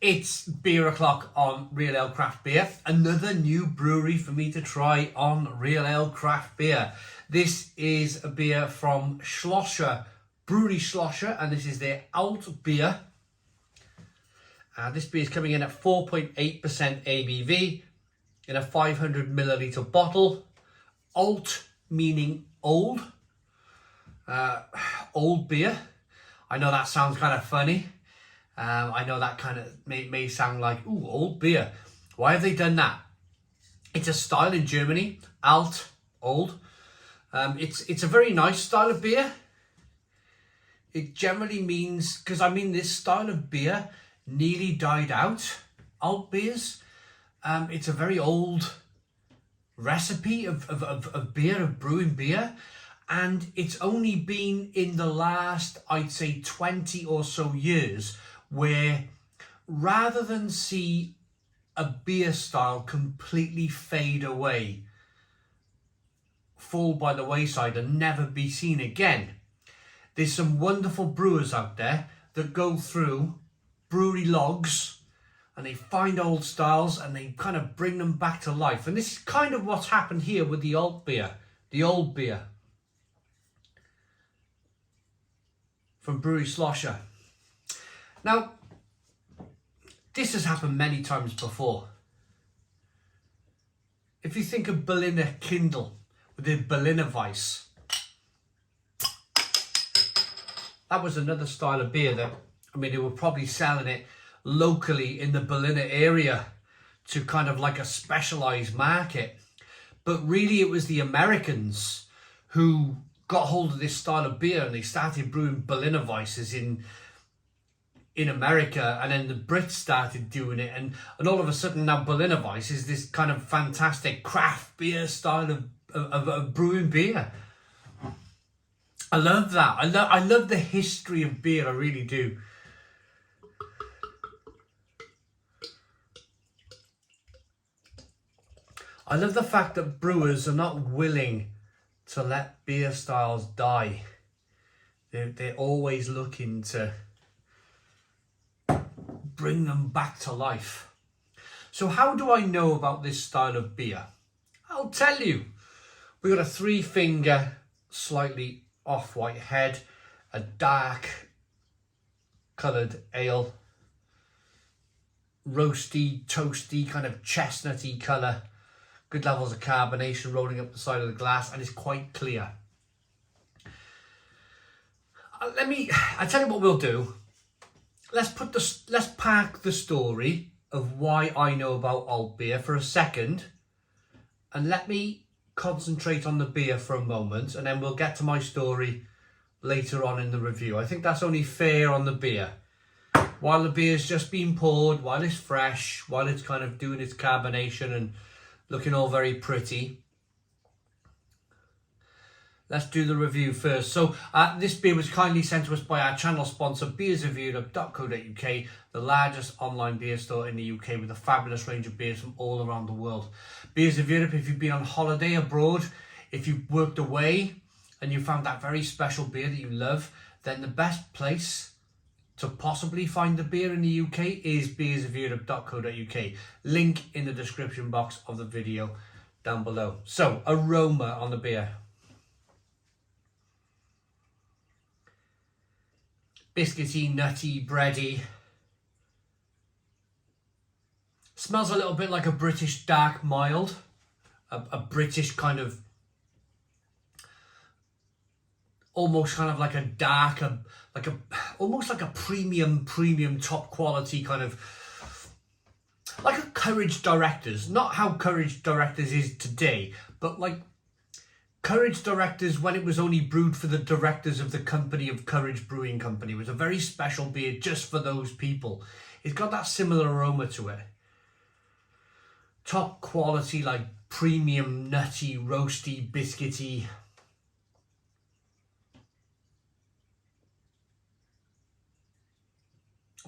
It's beer o'clock on Real Ale Craft Beer. Another new brewery for me to try on Real Ale Craft Beer. This is a beer from Schlo sser, Brauerei Schlo sser, and this is their Alt Bier. This beer is coming in at 4.8% ABV in a 500 milliliter bottle. Alt meaning old. Old beer. I know that sounds kind of funny. I know that kind of may sound like, ooh, old beer. Why have they done that? It's a style in Germany, alt, old. It's a very nice style of beer. It generally means, because I mean this style of beer nearly died out, alt beers. It's a very old recipe of beer, of brewing beer. And it's only been in the last, I'd say 20 or so years, where rather than see a beer style completely fade away, fall by the wayside and never be seen again, there's some wonderful brewers out there that go through brewery logs and they find old styles and they kind of bring them back to life. And this is kind of what's happened here with the Alt Bier, the old beer from Brauerei Schlo sser. Now, this has happened many times before. If you think of Berliner Kindle with the Berliner Weiss, that was another style of beer that, I mean, they were probably selling it locally in the Berliner area to kind of like a specialized market. But really it was the Americans who got hold of this style of beer and they started brewing Berliner Weisses in America, and then the Brits started doing it, and all of a sudden now Berliner Weiss is this kind of fantastic craft beer style of brewing beer. I love that. I love the history of beer, I really do. I love the fact that brewers are not willing to let beer styles die. They're always looking to bring them back to life. So how do I know about this style of beer? I'll tell you. We got a 3-finger, slightly off-white head, a dark coloured ale, roasty, toasty, kind of chestnutty colour, good levels of carbonation rolling up the side of the glass, and it's quite clear. I tell you what we'll do. Let's park the story of why I know about Alt Bier for a second, and let me concentrate on the beer for a moment, and then we'll get to my story later on in the review. I think that's only fair on the beer. While the beer's just been poured, while it's fresh, while it's kind of doing its carbonation and looking all very pretty, let's do the review first. So this beer was kindly sent to us by our channel sponsor, beersofeurope.co.uk, the largest online beer store in the UK with a fabulous range of beers from all around the world. Beers of Europe, if you've been on holiday abroad, if you've worked away and you found that very special beer that you love, then the best place to possibly find the beer in the UK is beersofeurope.co.uk. Link in the description box of the video down below. So, aroma on the beer. Biscuity, nutty, bready. Smells a little bit like a British dark mild. A British kind of, almost kind of like a darker, almost like a premium top quality kind of, like a Courage Directors. Not how Courage Directors is today, but like Courage Directors when it was only brewed for the directors of the company of Courage Brewing Company. It was a very special beer just for those people. It's got that similar aroma to it. Top quality, like premium, nutty, roasty, biscuity.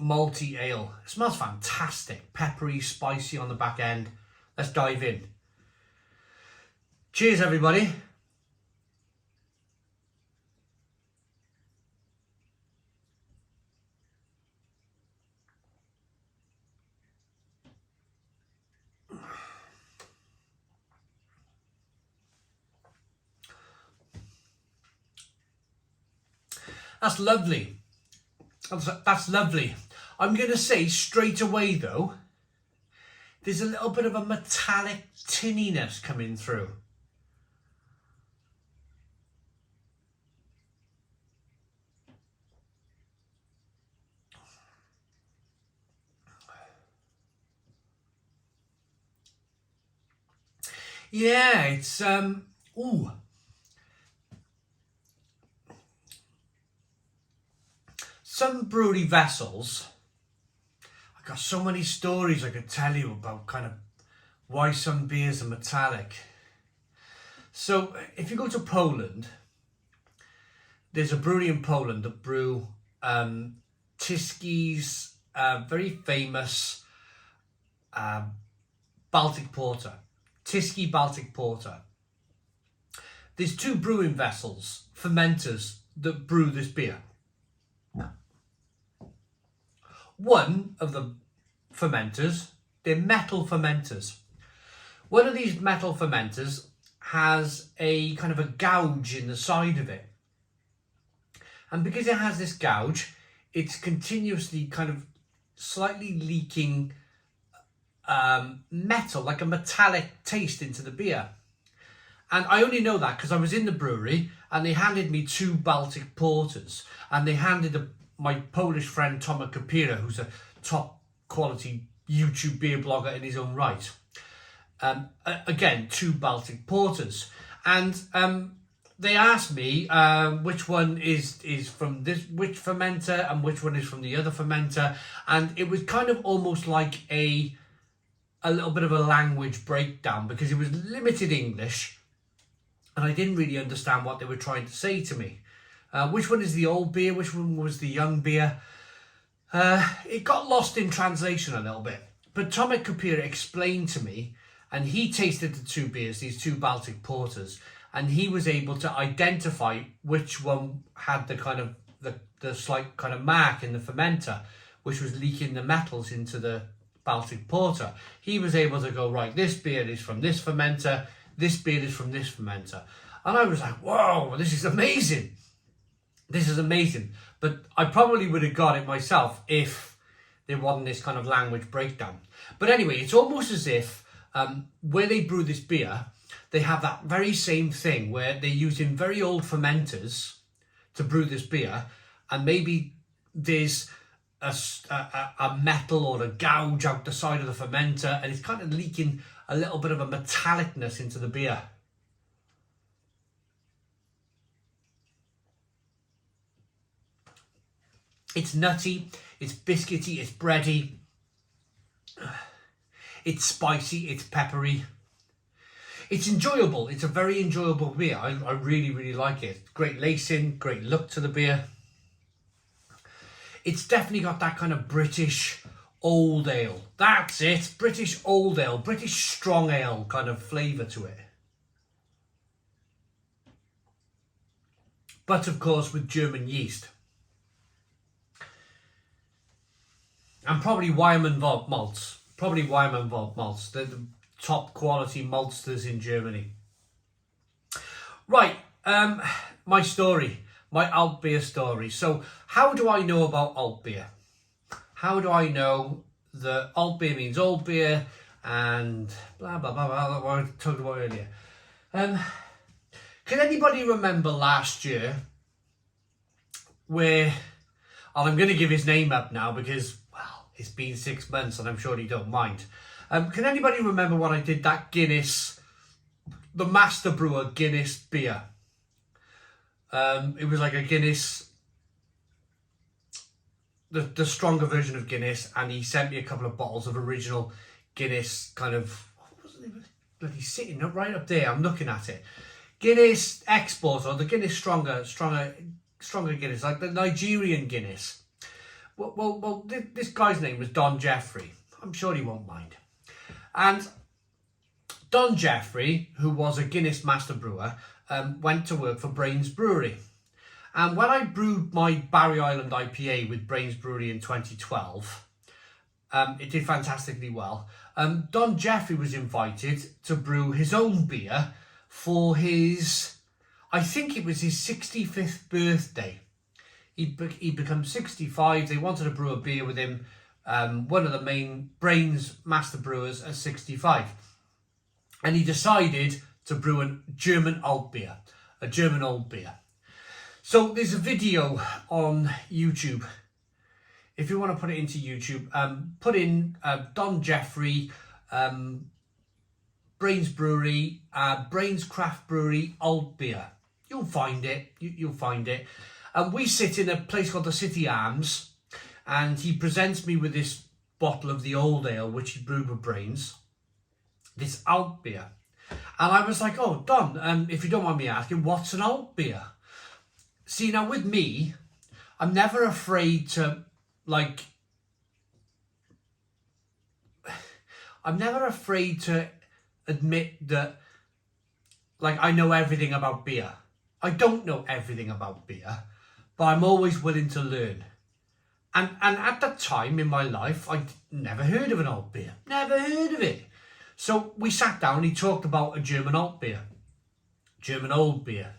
Malty ale. It smells fantastic. Peppery, spicy on the back end. Let's dive in. Cheers, everybody. That's lovely. That's lovely. I'm going to say straight away though, there's a little bit of a metallic tinniness coming through. Yeah, it's ooh. Some brewery vessels, I got so many stories I could tell you about kind of why some beers are metallic. So if you go to Poland, there's a brewery in Poland that brew Tysky's very famous Baltic Porter. Tysky Baltic Porter. There's two brewing vessels, fermenters, that brew this beer. One of the fermenters, they're metal fermenters. One of these metal fermenters has a kind of a gouge in the side of it. And because it has this gouge, it's continuously kind of slightly leaking metal, like a metallic taste into the beer. And I only know that because I was in the brewery and they handed me two Baltic Porters, and they handed my Polish friend Tomek Kapira, who's a top quality YouTube beer blogger in his own right. Again, two Baltic Porters. And they asked me which one is from which fermenter and which one is from the other fermenter. And it was kind of almost like a little bit of a language breakdown, because it was limited English and I didn't really understand what they were trying to say to me. Which one is the old beer? Which one was the young beer? It got lost in translation a little bit. But Tomek Kapira explained to me, and he tasted the two beers, these two Baltic Porters, and he was able to identify which one had the kind of the slight kind of mark in the fermenter, which was leaking the metals into the Baltic Porter. He was able to go, right, this beer is from this fermenter, this beer is from this fermenter. And I was like, whoa, this is amazing. This is amazing. But I probably would have got it myself if there wasn't this kind of language breakdown. But anyway, it's almost as if where they brew this beer, they have that very same thing where they're using very old fermenters to brew this beer, and maybe there's a metal or a gouge out the side of the fermenter, and it's kind of leaking a little bit of a metallicness into the beer. It's nutty, it's biscuity, it's bready, it's spicy, it's peppery. It's enjoyable. It's a very enjoyable beer. I really, really like it. Great lacing, great look to the beer. It's definitely got that kind of British old ale. That's it. British old ale, British strong ale kind of flavour to it. But of course with German yeast. And probably Weyermann malts. Probably Weyermann malts. They're the top quality maltsters in Germany. Right, my story. My Alt Bier story. So how do I know about Alt Bier? How do I know that Alt Bier means old beer and blah, blah, blah, blah, what I talked about earlier? Can anybody remember last year where, and I'm going to give his name up now because, well, it's been 6 months and I'm sure he don't mind. Can anybody remember when I did that Guinness, the Master Brewer Guinness beer? It was like a Guinness, the stronger version of Guinness, and he sent me a couple of bottles of original Guinness kind of, what was it bloody sitting right up there, I'm looking at it. Guinness export, or the Guinness stronger Guinness, like the Nigerian Guinness. Well, this guy's name was Don Jeffrey. I'm sure he won't mind. And Don Jeffrey, who was a Guinness master brewer, went to work for Brains Brewery. And when I brewed my Barry Island IPA with Brains Brewery in 2012, it did fantastically well. Don Jeffrey was invited to brew his own beer for his, I think it was his 65th birthday. He'd become 65. They wanted to brew a beer with him. One of the main brains master brewers at 65. And he decided to brew a German Alt Bier, a German old beer. So there's a video on YouTube. If you want to put it into YouTube, put in Don Jeffrey, Brains Brewery, Brains Craft Brewery, Alt Bier. You'll find it. You'll find it. And we sit in a place called the City Arms, and he presents me with this bottle of the old ale, which he brewed with Brains, this Alt Bier. And I was like, oh, Don, if you don't mind me asking, what's an Alt Bier? See, now with me, I'm never afraid to, I'm never afraid to admit that, I know everything about beer. I don't know everything about beer, but I'm always willing to learn. And at that time in my life, I'd never heard of an Alt Bier. Never heard of it. So we sat down and he talked about a German Alt Bier. German old beer.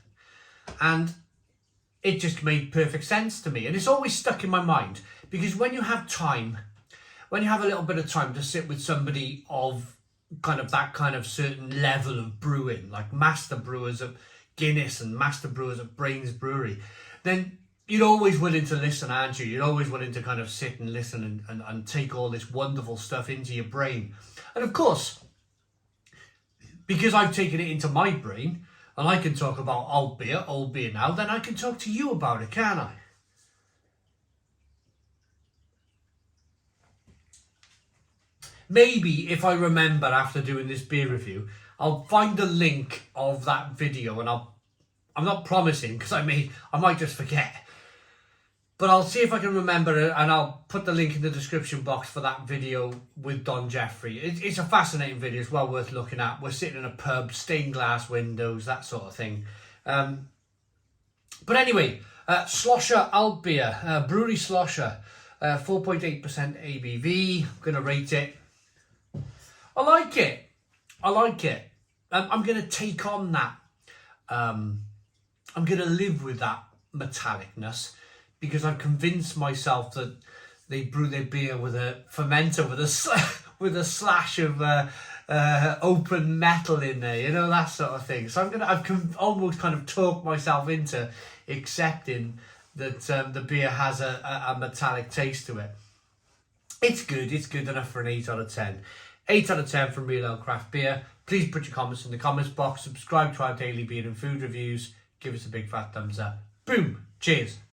And it just made perfect sense to me. And it's always stuck in my mind. Because when you have time, when you have a little bit of time to sit with somebody of that kind of certain level of brewing, like master brewers at Guinness and master brewers at Brains Brewery, then you're always willing to listen, aren't you? You're always willing to kind of sit and listen and take all this wonderful stuff into your brain. And of course, because I've taken it into my brain and I can talk about old beer now, then I can talk to you about it, can't I? Maybe if I remember after doing this beer review, I'll find the link of that video, and I'm not promising because I might just forget. But I'll see if I can remember it, and I'll put the link in the description box for that video with Don Jeffrey. It's a fascinating video. It's well worth looking at. We're sitting in a pub, stained glass windows, that sort of thing. But anyway, Schlo sser Alt Bier, Brewery Schlo sser, 4.8% ABV. I'm going to rate it. I like it. I'm going to take on that. I'm going to live with that metallicness, because I've convinced myself that they brew their beer with a fermenter with a slash of open metal in there, that sort of thing. So I've almost kind of talked myself into accepting that the beer has a metallic taste to it. It's good. It's good enough for an 8 out of 10. 8 out of 10 from Real Ale Craft Beer. Please put your comments in the comments box. Subscribe to our daily beer and food reviews. Give us a big fat thumbs up. Boom. Cheers.